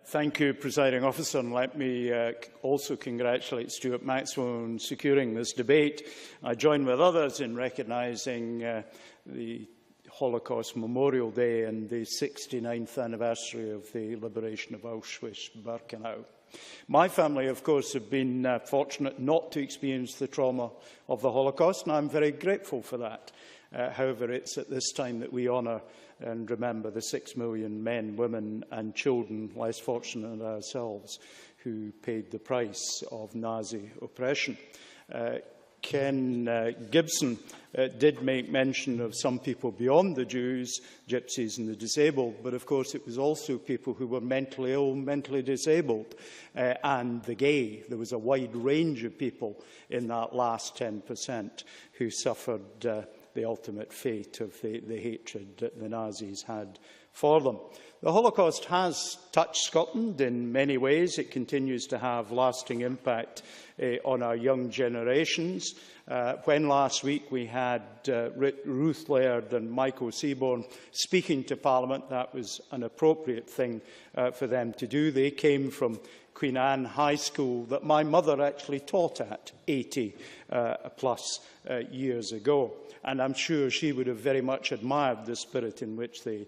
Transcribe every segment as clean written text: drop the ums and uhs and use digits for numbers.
Thank you, Presiding Officer, and let me also congratulate Stewart Maxwell on securing this debate. I join with others in recognising the Holocaust Memorial Day and the 69th anniversary of the liberation of Auschwitz-Birkenau. My family, of course, have been fortunate not to experience the trauma of the Holocaust, and I'm very grateful for that. However, it's at this time that we honour and remember the 6 million men, women and children less fortunate than ourselves who paid the price of Nazi oppression. Ken Gibson did make mention of some people beyond the Jews, gypsies and the disabled, but of course it was also people who were mentally ill, mentally disabled, and the gay. There was a wide range of people in that last 10% who suffered the ultimate fate of the hatred that the Nazis had for them. The Holocaust has touched Scotland in many ways. It continues to have lasting impact on our young generations. When last week we had Ruth Laird and Michael Seaborn speaking to Parliament, that was an appropriate thing for them to do. They came from Queen Anne High School that my mother actually taught at 80 plus years ago. And I'm sure she would have very much admired the spirit in which they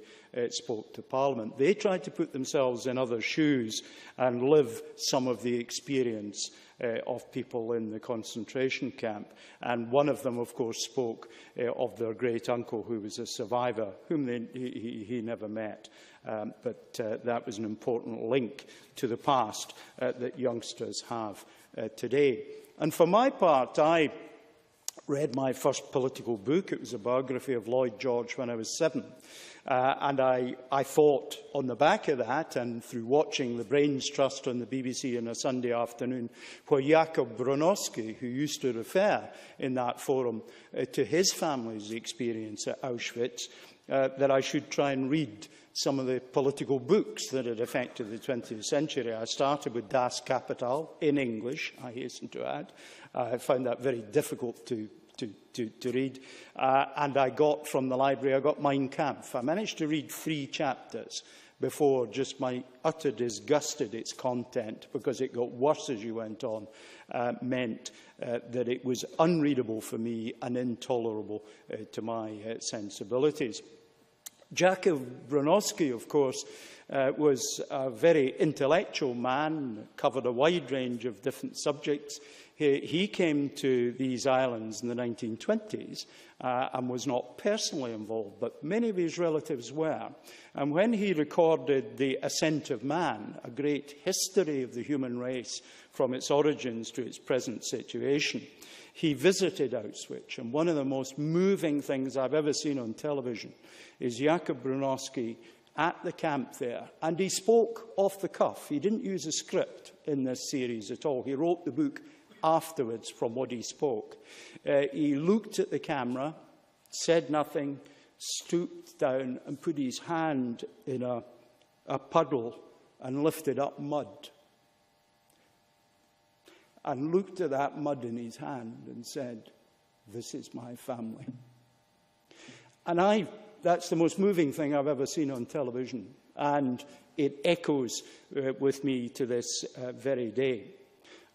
spoke to Parliament. They tried to put themselves in other shoes and live some of the experience of people in the concentration camp. And one of them, of course, spoke of their great-uncle, who was a survivor, whom he never met. But that was an important link to the past that youngsters have today. And for my part, I read my first political book. It was a biography of Lloyd George when I was 7. And I thought on the back of that, and through watching the Brains Trust on the BBC on a Sunday afternoon, where Jakob Bronowski, who used to refer in that forum to his family's experience at Auschwitz, that I should try and read some of the political books that had affected the 20th century. I started with Das Kapital in English, I hasten to add. I found that very difficult to read. And I got from the library, I got Mein Kampf. I managed to read 3 chapters before just my utter disgust at its content, because it got worse as you went on, meant that it was unreadable for me and intolerable to my sensibilities. Jakob Bronowski, of course, was a very intellectual man, covered a wide range of different subjects. He came to these islands in the 1920s and was not personally involved, but many of his relatives were. And when he recorded The Ascent of Man, a great history of the human race from its origins to its present situation, he visited Auschwitz. And one of the most moving things I've ever seen on television is Jakob Bronowski at the camp there. And he spoke off the cuff. He didn't use a script in this series at all. He wrote the book afterwards from what he spoke. He looked at the camera, said nothing, stooped down and put his hand in a puddle and lifted up mud. And looked at that mud in his hand and said, "This is my family." And that's the most moving thing I've ever seen on television. And it echoes with me to this very day.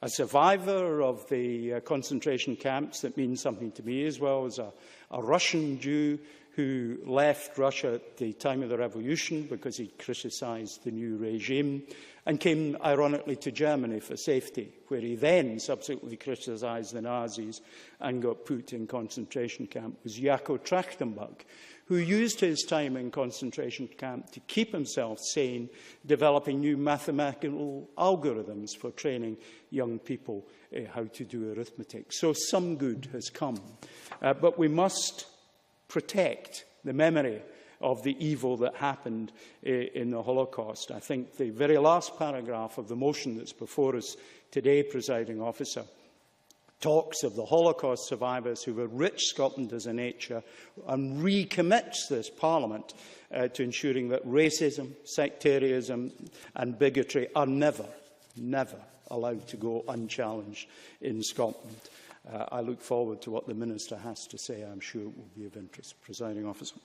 A survivor of the concentration camps, that means something to me as well, as a Russian Jew who left Russia at the time of the revolution because he criticised the new regime, and came, ironically, to Germany for safety, where he then subsequently criticised the Nazis and got put in concentration camp, was Jakob Trachtenberg, who used his time in concentration camp to keep himself sane, developing new mathematical algorithms for training young people how to do arithmetic. So some good has come. But we must protect the memory of the evil that happened in the Holocaust. I think the very last paragraph of the motion that's before us today, Presiding Officer, talks of the Holocaust survivors who have enriched Scotland as a nation, and recommits this Parliament to ensuring that racism, sectarianism and bigotry are never allowed to go unchallenged in Scotland. I look forward to what the Minister has to say. I'm sure it will be of interest. Presiding Officer.